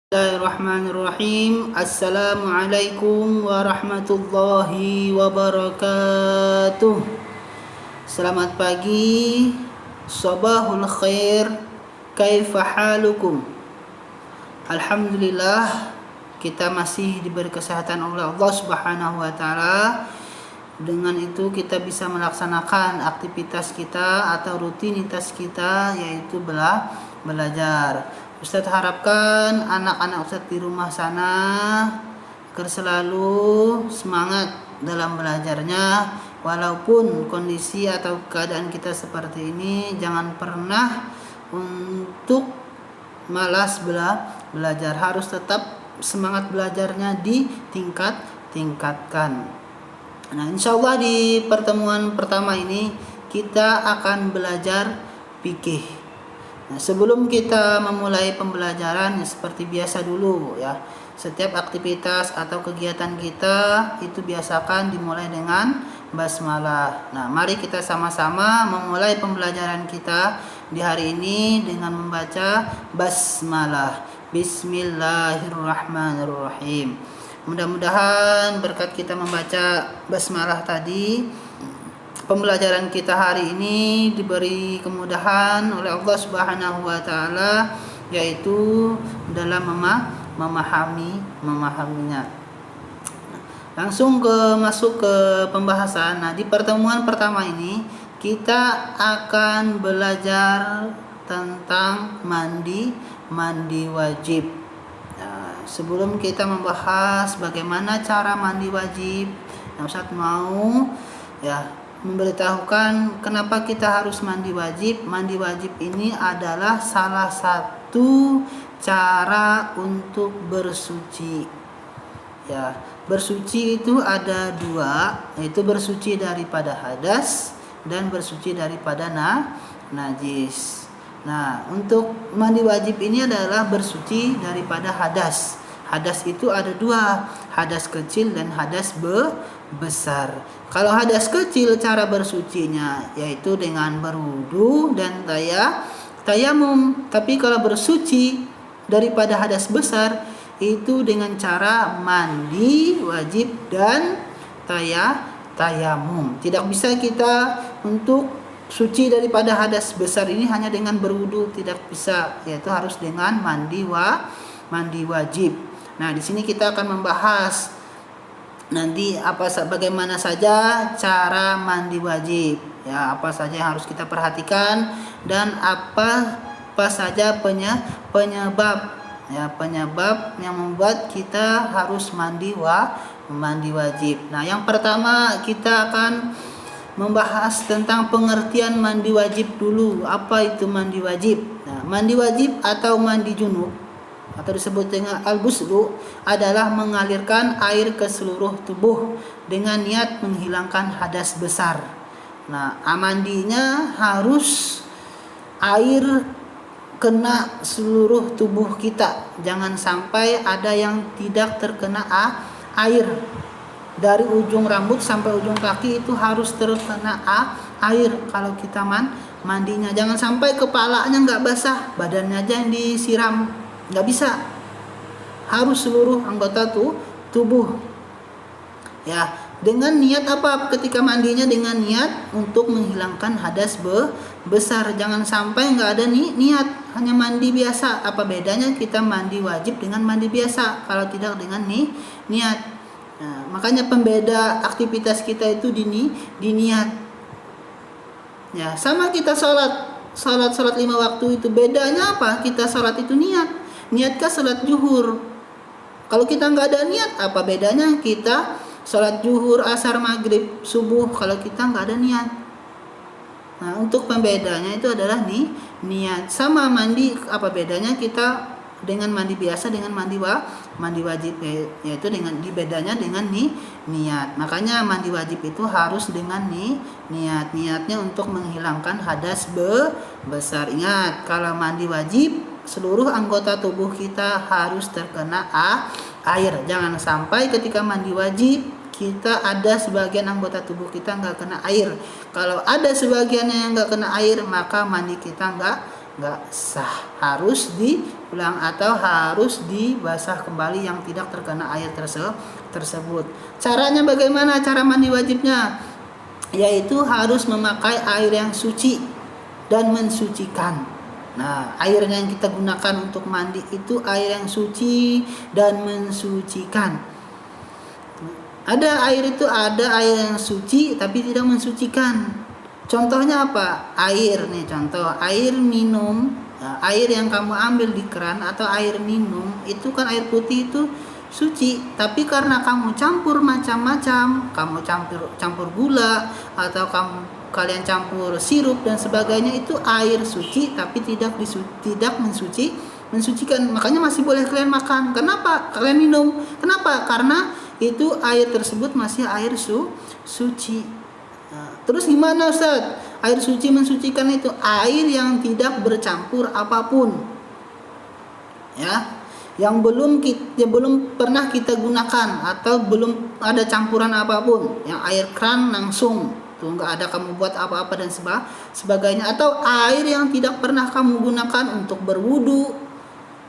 Bismillahirrahmanirrahim. Assalamualaikum warahmatullahi wabarakatuh. Selamat pagi. Sabahul khair. Kaifa halukum? Alhamdulillah, kita masih diberi kesehatan oleh Allah Subhanahu wa taala. Dengan itu kita bisa melaksanakan aktivitas kita atau rutinitas kita, yaitu belajar. Ustadz harapkan anak-anak Ustadz di rumah sana agar selalu semangat dalam belajarnya, walaupun kondisi atau keadaan kita seperti ini. Jangan pernah untuk malas belajar, harus tetap semangat belajarnya ditingkatkan. Nah, insya Allah di pertemuan pertama ini kita akan belajar fikih. Nah, sebelum kita memulai pembelajaran, seperti biasa dulu ya, setiap aktivitas atau kegiatan kita itu biasakan dimulai dengan basmalah. Nah, mari kita sama-sama memulai pembelajaran kita di hari ini dengan membaca basmalah. Bismillahirrahmanirrahim. Mudah-mudahan berkat kita membaca basmalah tadi, pembelajaran kita hari ini diberi kemudahan oleh Allah Subhanahu wa taala, yaitu dalam memahaminya. Langsung masuk ke pembahasan. Nah, di pertemuan pertama ini kita akan belajar tentang mandi wajib. Nah, sebelum kita membahas bagaimana cara mandi wajib, Ustadz mau memberitahukan kenapa kita harus mandi wajib. Mandi wajib ini adalah salah satu cara untuk bersuci. Ya, bersuci itu ada dua, yaitu bersuci daripada hadas dan bersuci daripada najis. Nah, untuk mandi wajib ini adalah bersuci daripada hadas. Hadas itu ada dua, hadas kecil dan hadas besar. Kalau hadas kecil, cara bersucinya yaitu dengan berwudu dan tayamum. Tapi kalau bersuci daripada hadas besar itu dengan cara mandi wajib dan tayamum. Tidak bisa kita untuk suci daripada hadas besar ini hanya dengan berwudu, tidak bisa, yaitu harus dengan mandi wajib. Nah, di sini kita akan membahas nanti bagaimana saja cara mandi wajib, ya, apa saja yang harus kita perhatikan dan apa saja penyebab yang membuat kita harus mandi wajib. Nah, yang pertama kita akan membahas tentang pengertian mandi wajib dulu. Apa itu mandi wajib? Nah, mandi wajib atau mandi junub atau disebut dengan al-ghuslu adalah mengalirkan air ke seluruh tubuh dengan niat menghilangkan hadas besar. Nah, mandinya harus air kena seluruh tubuh kita. Jangan sampai ada yang tidak terkena air. Dari ujung rambut sampai ujung kaki itu harus terkena air kalau kita mandinya. Jangan sampai kepalanya nggak basah, badannya aja yang disiram. Nggak bisa, harus seluruh anggota tubuh. Ya, dengan niat apa? Ketika mandinya dengan niat untuk menghilangkan hadas besar. Jangan sampai nggak ada niat, hanya mandi biasa. Apa bedanya kita mandi wajib dengan mandi biasa kalau tidak dengan niat? Nah, makanya pembeda aktivitas kita itu di niat. Ya, sama kita sholat 5 waktu itu bedanya apa? Kita sholat itu niatkah sholat zuhur? Kalau kita nggak ada niat, apa bedanya kita sholat zuhur, asar, maghrib, subuh kalau kita nggak ada niat? Nah, untuk pembedanya itu adalah niat. Sama mandi, apa bedanya kita dengan mandi biasa dengan mandi wajib, yaitu bedanya dengan niat. Makanya mandi wajib itu harus dengan niatnya untuk menghilangkan hadas besar. Ingat, kalau mandi wajib seluruh anggota tubuh kita harus terkena air. Jangan sampai ketika mandi wajib kita ada sebagian anggota tubuh kita nggak kena air. Kalau ada sebagiannya yang nggak kena air, maka mandi kita nggak sah, harus ulang atau harus dibasah kembali yang tidak terkena air tersebut. Caranya bagaimana cara mandi wajibnya? Yaitu harus memakai air yang suci dan mensucikan. Nah, air yang kita gunakan untuk mandi itu air yang suci dan mensucikan. Ada air yang suci tapi tidak mensucikan. Contohnya apa? Air nih, contoh air minum. Nah, air yang kamu ambil di keran atau air minum itu kan air putih itu suci, tapi karena kamu campur macam-macam, kamu campur gula atau kalian campur sirup dan sebagainya, itu air suci tapi tidak mensucikan. Makanya masih boleh kalian makan. Kenapa? Kalian minum. Kenapa? Karena itu air tersebut masih air suci. Nah, terus gimana Ustaz? Air suci mensucikan itu air yang tidak bercampur apapun, ya, yang belum pernah kita gunakan atau belum ada campuran apapun, yang air keran langsung tuh, nggak ada kamu buat apa-apa dan sebagainya, atau air yang tidak pernah kamu gunakan untuk berwudu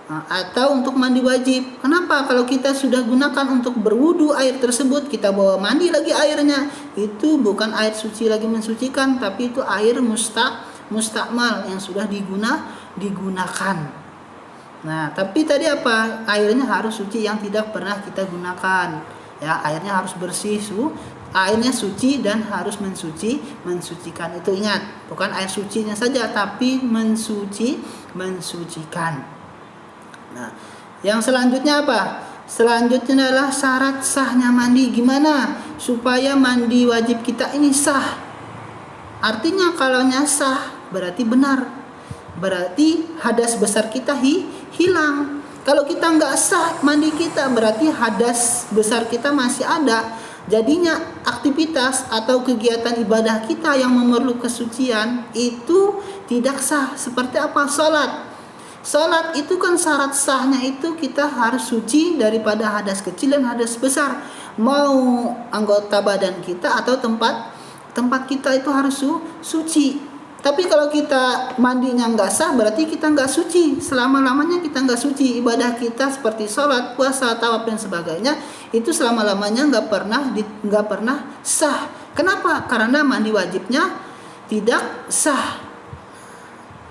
atau untuk mandi wajib. Kenapa? Kalau kita sudah gunakan untuk berwudu air tersebut, kita bawa mandi lagi airnya, itu bukan air suci lagi mensucikan, tapi itu air mustakmal yang sudah digunakan. Nah, tapi tadi apa? Airnya harus suci yang tidak pernah kita gunakan. Ya, airnya harus bersih, airnya suci dan harus mensucikan. Itu ingat, bukan air sucinya saja tapi mensucikan. Nah, yang selanjutnya apa? Selanjutnya adalah syarat sahnya mandi. Gimana supaya mandi wajib kita ini sah? Artinya kalau sah berarti benar, berarti hadas besar kita hilang. Kalau kita nggak sah mandi kita, berarti hadas besar kita masih ada. Jadinya aktivitas atau kegiatan ibadah kita yang memerlukan kesucian itu tidak sah. Seperti apa? Salat itu kan syarat sahnya itu kita harus suci daripada hadas kecil dan hadas besar. Mau anggota badan kita atau tempat kita itu harus suci. Tapi kalau kita mandinya nggak sah, berarti kita nggak suci. Selama-lamanya kita nggak suci. Ibadah kita seperti sholat, puasa, tawaf dan sebagainya itu selama-lamanya nggak pernah sah. Kenapa? Karena mandi wajibnya tidak sah.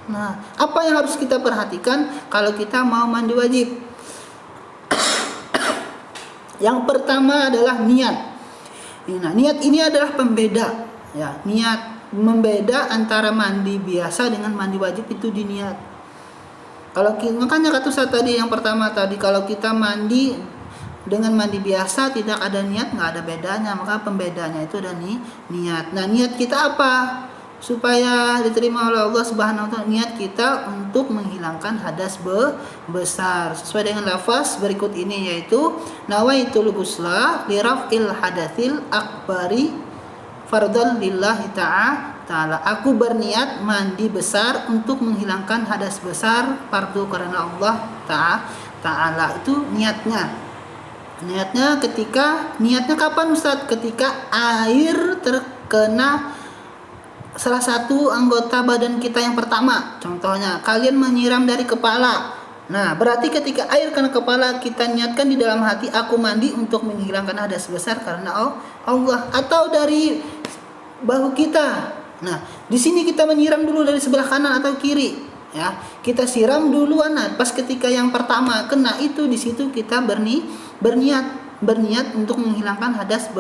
Nah, apa yang harus kita perhatikan kalau kita mau mandi wajib? Yang pertama adalah niat. Nah, niat ini adalah pembeda. Ya, niat membeda antara mandi biasa dengan mandi wajib itu di niat. Makanya kata saya tadi yang pertama tadi, kalau kita mandi dengan mandi biasa tidak ada niat, nggak ada bedanya. Maka pembedanya itu ada niat. Nah, niat kita apa? Supaya diterima oleh Allah Subhanahu wa taala, niat kita untuk menghilangkan hadas besar sesuai dengan lafaz berikut ini, yaitu nawaitul ghusla li raf'il hadatsil akbari fardhan lillahi ta'ala. Aku berniat mandi besar untuk menghilangkan hadas besar fardu karena Allah ta'ala. Itu niatnya kapan Ustaz? Ketika air terkena salah satu anggota badan kita yang pertama. Contohnya kalian menyiram dari kepala. Nah, berarti ketika air kena kepala, kita niatkan di dalam hati, aku mandi untuk menghilangkan hadas besar karena Allah. Atau dari bahu kita. Nah, di sini kita menyiram dulu dari sebelah kanan atau kiri. Ya, kita siram duluan. Nah, pas ketika yang pertama kena itu, di situ kita berniat untuk menghilangkan hadas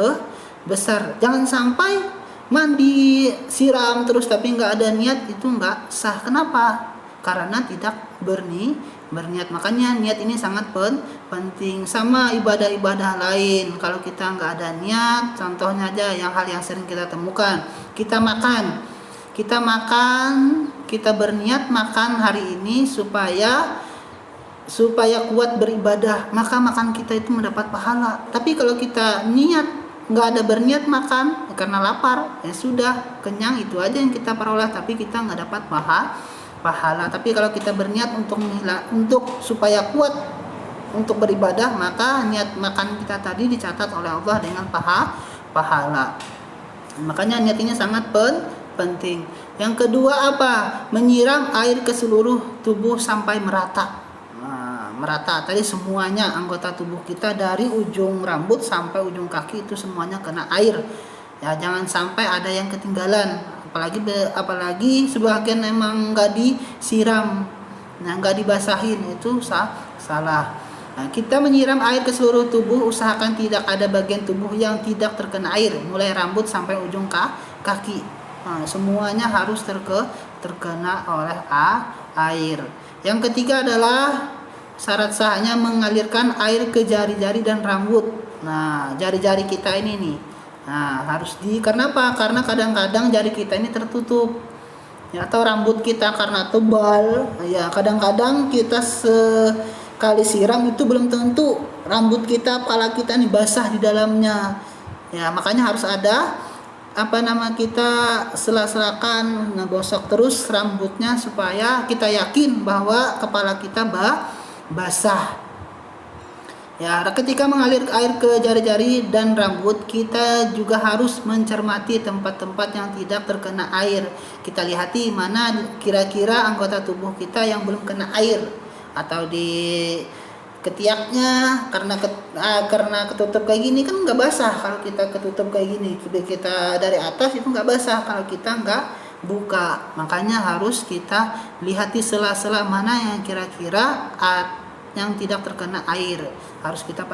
besar. Jangan sampai mandi siram terus tapi nggak ada niat, itu nggak sah. Kenapa? Karena tidak berniat. Makanya niat ini sangat penting. Sama ibadah-ibadah lain, kalau kita nggak ada niat, contohnya aja hal yang sering kita temukan, kita makan, kita berniat makan hari ini supaya kuat beribadah, maka makan kita itu mendapat pahala. Tapi kalau kita nggak ada berniat makan karena lapar, ya sudah, kenyang, itu aja yang kita peroleh, tapi kita nggak dapat pahala. Tapi kalau kita berniat untuk supaya kuat untuk beribadah, maka niat makan kita tadi dicatat oleh Allah dengan pahala. Makanya niat ini sangat penting. Yang kedua apa? Menyiram air ke seluruh tubuh sampai merata. merata. Tadi semuanya anggota tubuh kita dari ujung rambut sampai ujung kaki itu semuanya kena air. Ya, jangan sampai ada yang ketinggalan. Apalagi sebagian memang nggak disiram, nah nggak dibasahin, itu salah. Nah, kita menyiram air ke seluruh tubuh, usahakan tidak ada bagian tubuh yang tidak terkena air, mulai rambut sampai ujung kaki. Nah, semuanya harus terkena oleh air. Yang ketiga adalah syarat sahnya mengalirkan air ke jari-jari dan rambut. Nah, jari-jari kita ini nih, nah harus karena apa? Karena kadang-kadang jari kita ini tertutup, ya, atau rambut kita karena tebal, ya kadang-kadang kita sekali siram itu belum tentu rambut kita, kepala kita nih basah di dalamnya. Ya, makanya harus ada kita sela-selakan ngegosok terus rambutnya supaya kita yakin bahwa kepala kita basah. Ya, ketika mengalir air ke jari-jari dan rambut, kita juga harus mencermati tempat-tempat yang tidak terkena air. Kita lihati mana kira-kira anggota tubuh kita yang belum kena air, atau di ketiaknya, karena ketutup kayak gini kan nggak basah. Kalau kita ketutup kayak gini, kita dari atas itu nggak basah kalau kita nggak buka. Makanya harus kita lihati sela-sela mana yang kira-kira yang tidak terkena air, harus kita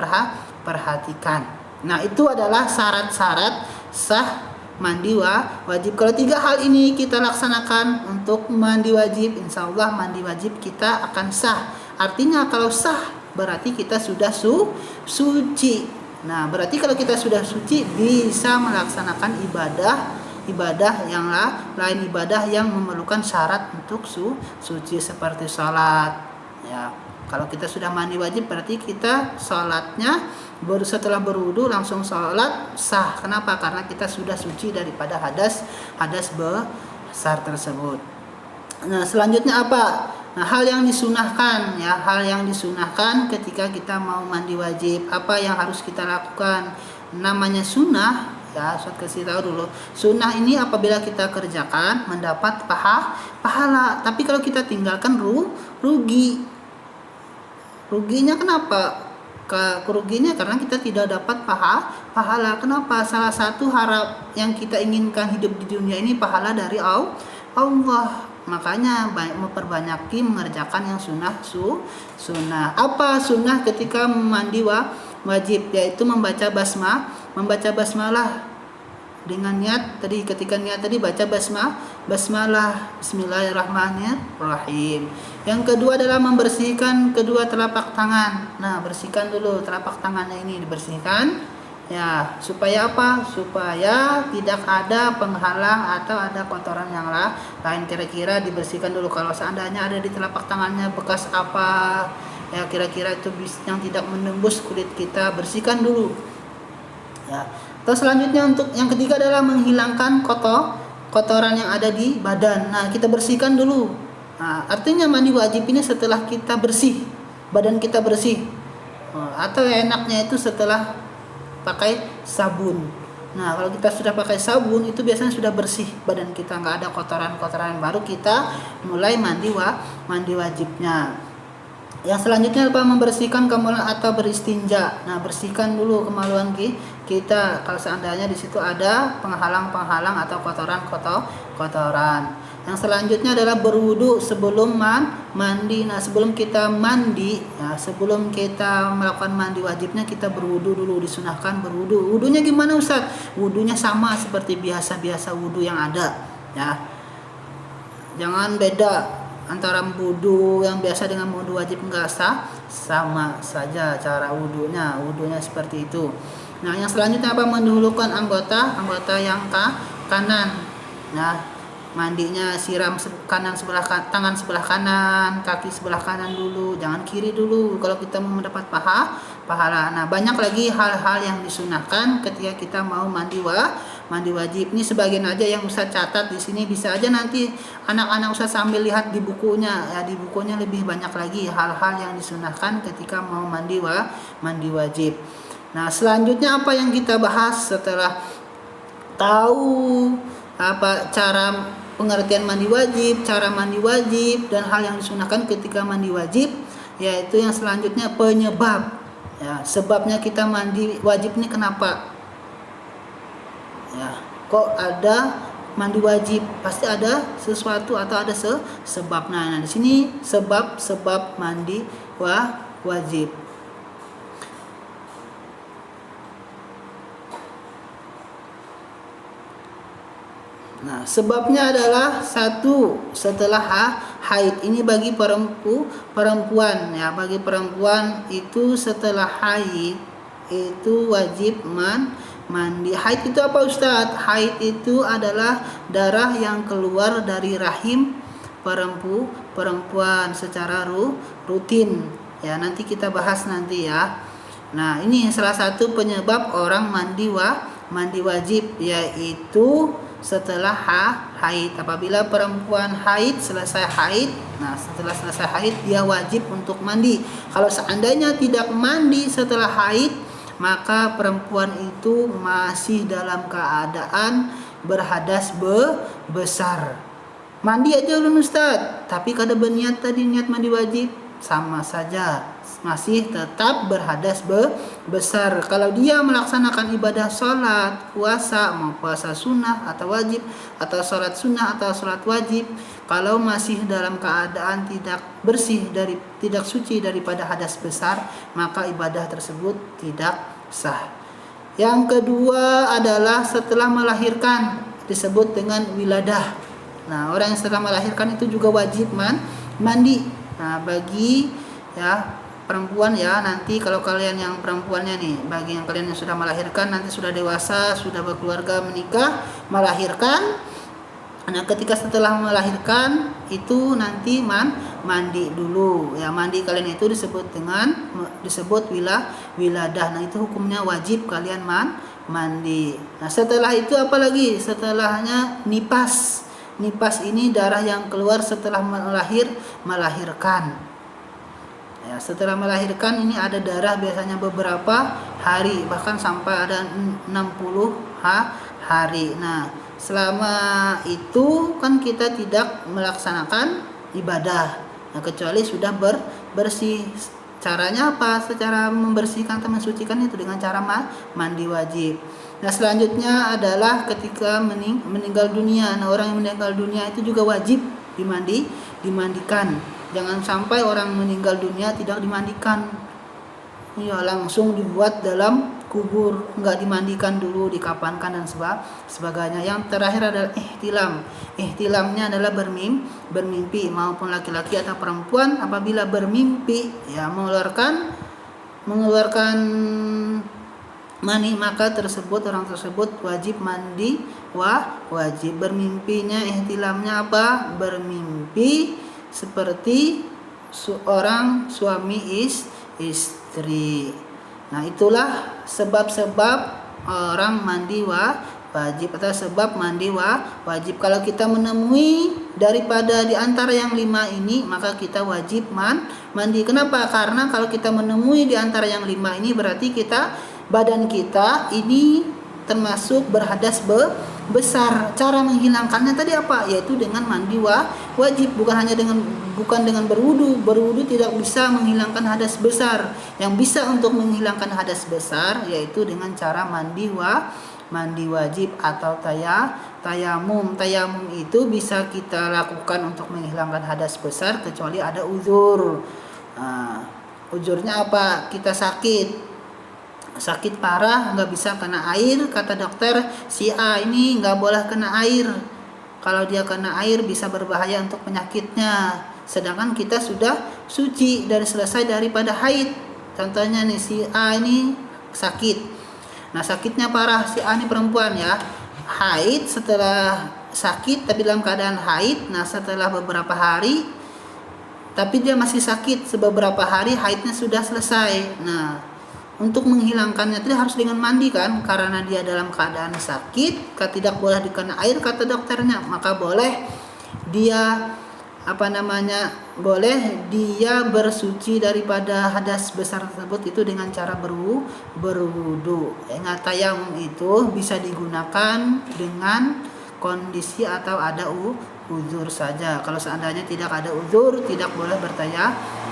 perhatikan. Nah, itu adalah syarat-syarat sah mandi wajib. Kalau 3 hal ini kita laksanakan untuk mandi wajib, insya Allah mandi wajib kita akan sah. Artinya kalau sah berarti kita sudah suci. Nah, berarti kalau kita sudah suci bisa melaksanakan ibadah yang lain, ibadah yang memerlukan syarat untuk suci seperti sholat. Ya, kalau kita sudah mandi wajib berarti kita sholatnya setelah berwudu langsung sholat sah. Kenapa? Karena kita sudah suci daripada hadas besar tersebut. Nah, selanjutnya apa? Nah, hal yang disunahkan, ya, hal yang disunahkan ketika kita mau mandi wajib, apa yang harus kita lakukan? Namanya sunnah, ya, saya kasih tahu dulu. Sunnah ini apabila kita kerjakan mendapat pahala, tapi kalau kita tinggalkan rugi. Ruginya kenapa? Kerugiannya karena kita tidak dapat pahala. Kenapa? Salah satu harap yang kita inginkan hidup di dunia ini pahala dari Allah. Makanya memperbanyaki mengerjakan yang sunnah. Apa sunnah ketika mandi wajib? Yaitu membaca basmalah dengan niat tadi. Ketika niat tadi baca basmalah, bismillahirrahmanirrahim. Yang kedua adalah membersihkan kedua telapak tangan. Nah, bersihkan dulu telapak tangannya ini, dibersihkan. Ya, supaya apa? Supaya tidak ada penghalang atau ada kotoran yang lain. Kira-kira dibersihkan dulu. Kalau seandainya ada di telapak tangannya bekas apa, ya kira-kira itu yang tidak menembus kulit kita, bersihkan dulu. Ya. Terus selanjutnya untuk yang ketiga adalah menghilangkan kotoran yang ada di badan. Nah, kita bersihkan dulu. Nah, artinya mandi wajib ini setelah kita bersih, badan kita bersih. Atau enaknya itu setelah pakai sabun. Nah, kalau kita sudah pakai sabun itu biasanya sudah bersih badan kita, nggak ada kotoran-kotoran, baru kita mulai mandi wajibnya. Yang selanjutnya apa? Membersihkan kemaluan atau beristinja. Nah, bersihkan dulu kemaluan kita kalau seandainya di situ ada penghalang-penghalang atau kotoran. Yang selanjutnya adalah berwudu sebelum mandi. Nah, sebelum kita mandi, ya, sebelum kita melakukan mandi wajibnya kita berwudu dulu, disunahkan berwudu. Wudunya gimana, Ustaz? Wudunya sama seperti biasa-biasa wudu yang ada, ya. Jangan beda antara wudu yang biasa dengan wudu wajib, enggak sama saja cara wudunya seperti itu. Nah, yang selanjutnya apa? Mendahulukan anggota yang kanan. Nah, mandinya siram tangan sebelah kanan, kaki sebelah kanan dulu, jangan kiri dulu kalau kita mau mendapat pahala. Nah, banyak lagi hal-hal yang disunahkan ketika kita mau mandi wajib. Ini sebagian aja yang Ustaz catat di sini, bisa aja nanti anak-anak Ustaz sambil lihat di bukunya. Ya, di bukunya lebih banyak lagi hal-hal yang disunahkan ketika mau mandi wajib. Nah, selanjutnya apa yang kita bahas setelah tahu apa cara pengertian mandi wajib, cara mandi wajib, dan hal yang disunahkan ketika mandi wajib. yaitu yang selanjutnya penyebab. Ya, sebabnya kita mandi wajib ini kenapa? Ya, kok ada mandi wajib? Pasti ada sesuatu atau ada sebab. Nah, di sini sebab mandi wajib. Nah, sebabnya adalah satu, setelah haid. Ini bagi perempuan ya, bagi perempuan itu setelah haid itu wajib mandi. Haid itu apa Ustadz? Haid itu adalah darah yang keluar dari rahim perempuan secara rutin. Ya, nanti kita bahas nanti ya. Nah, ini salah satu penyebab orang mandi wajib, yaitu setelah haid. Apabila perempuan haid, selesai haid, nah setelah selesai haid dia wajib untuk mandi. Kalau seandainya tidak mandi setelah haid, maka perempuan itu masih dalam keadaan berhadas besar. Mandi aja ulun Ustaz, tapi kada berniat tadi niat mandi wajib, sama saja, masih tetap berhadas besar. Kalau dia melaksanakan ibadah sholat, puasa, mau puasa sunnah atau wajib, atau sholat sunnah atau sholat wajib, kalau masih dalam keadaan tidak bersih tidak suci daripada hadas besar, maka ibadah tersebut tidak sah. Yang kedua adalah setelah melahirkan, disebut dengan wiladah. Nah, orang yang setelah melahirkan itu juga wajib mandi. Nah, bagi ya perempuan ya, nanti kalau kalian yang perempuannya nih, bagi yang kalian yang sudah melahirkan, nanti sudah dewasa, sudah berkeluarga, menikah, melahirkan. Nah, ketika setelah melahirkan itu nanti mandi dulu. Ya, mandi kalian itu disebut wiladah. Nah, itu hukumnya wajib kalian mandi. Nah, setelah itu apa lagi? Setelahnya nipas. Nipas ini darah yang keluar setelah melahirkan. Ya, setelah melahirkan ini ada darah biasanya beberapa hari, bahkan sampai ada 60 hari. Nah, selama itu kan kita tidak melaksanakan ibadah. Nah, kecuali sudah bersih. Caranya apa? Secara membersihkan atau mensucikan itu dengan cara mandi wajib. Nah, selanjutnya adalah ketika meninggal dunia. Nah, orang yang meninggal dunia itu juga wajib dimandikan. Jangan sampai orang meninggal dunia tidak dimandikan. Ya, langsung dibuat dalam kubur, enggak dimandikan dulu, dikafankan dan sebagainya. Yang terakhir adalah ihtilam. Ihtilamnya adalah bermimpi, maupun laki-laki atau perempuan apabila bermimpi ya mengeluarkan mani, maka orang tersebut wajib mandi wajib. Bermimpinya, ihtilamnya apa? Bermimpi seperti seorang suami istri. Nah, itulah sebab-sebab orang mandi wajib atau sebab mandi wajib. Kalau kita menemui daripada di antara yang 5 ini, maka kita wajib mandi. Kenapa? Karena kalau kita menemui di antara yang 5 ini, berarti badan kita ini termasuk berhadas besar. Cara menghilangkannya tadi apa? Yaitu dengan mandi wajib, bukan dengan berwudu. Berwudu tidak bisa menghilangkan hadas besar. Yang bisa untuk menghilangkan hadas besar yaitu dengan cara mandi wajib atau tayamum. Tayamum itu bisa kita lakukan untuk menghilangkan hadas besar kecuali ada uzur. Nah, uzurnya apa? Kita sakit parah, nggak bisa kena air, kata dokter si A ini nggak boleh kena air. Kalau dia kena air bisa berbahaya untuk penyakitnya. Sedangkan kita sudah suci dari selesai daripada haid. Contohnya nih, si A ini sakit. Nah, sakitnya parah, si A ini perempuan ya. Haid, setelah sakit tapi dalam keadaan haid. Nah, setelah beberapa hari tapi dia masih sakit, beberapa hari haidnya sudah selesai. Nah, untuk menghilangkannya itu harus dengan mandi kan, karena dia dalam keadaan sakit, tidak boleh dikena air kata dokternya. Maka boleh dia bersuci daripada hadas besar tersebut itu dengan cara berwudu. Ingat, tayamum itu bisa digunakan dengan kondisi atau ada uzur saja. Kalau seandainya tidak ada uzur, tidak boleh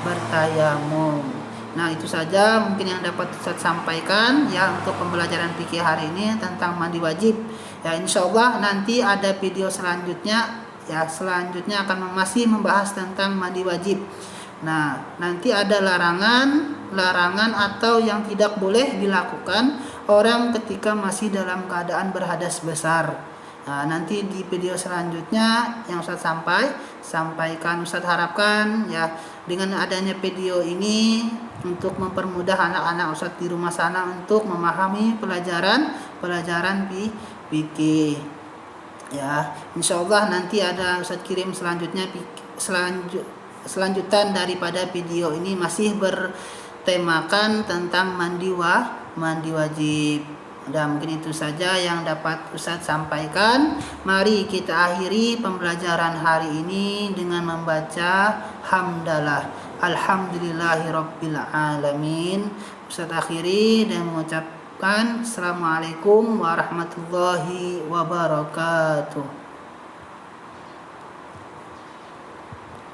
bertayamum. Nah, itu saja mungkin yang dapat Ustaz sampaikan ya untuk pembelajaran fikih hari ini tentang mandi wajib. Ya, insyaallah nanti ada video selanjutnya ya, selanjutnya akan masih membahas tentang mandi wajib. Nah, nanti ada larangan atau yang tidak boleh dilakukan orang ketika masih dalam keadaan berhadas besar. Nah, nanti di video selanjutnya yang Ustaz sampaikan, Ustaz harapkan ya dengan adanya video ini untuk mempermudah anak-anak Ustaz di rumah sana untuk memahami pelajaran fikih. Ya, insyaallah nanti ada Ustaz kirim selanjutan daripada video ini masih bertemakan tentang mandi wajib. Dan mungkin itu saja yang dapat Ustaz sampaikan. Mari kita akhiri pembelajaran hari ini dengan membaca hamdalah. Alhamdulillahirabbil alamin. Ustaz akhiri dan mengucapkan Assalamualaikum warahmatullahi wabarakatuh.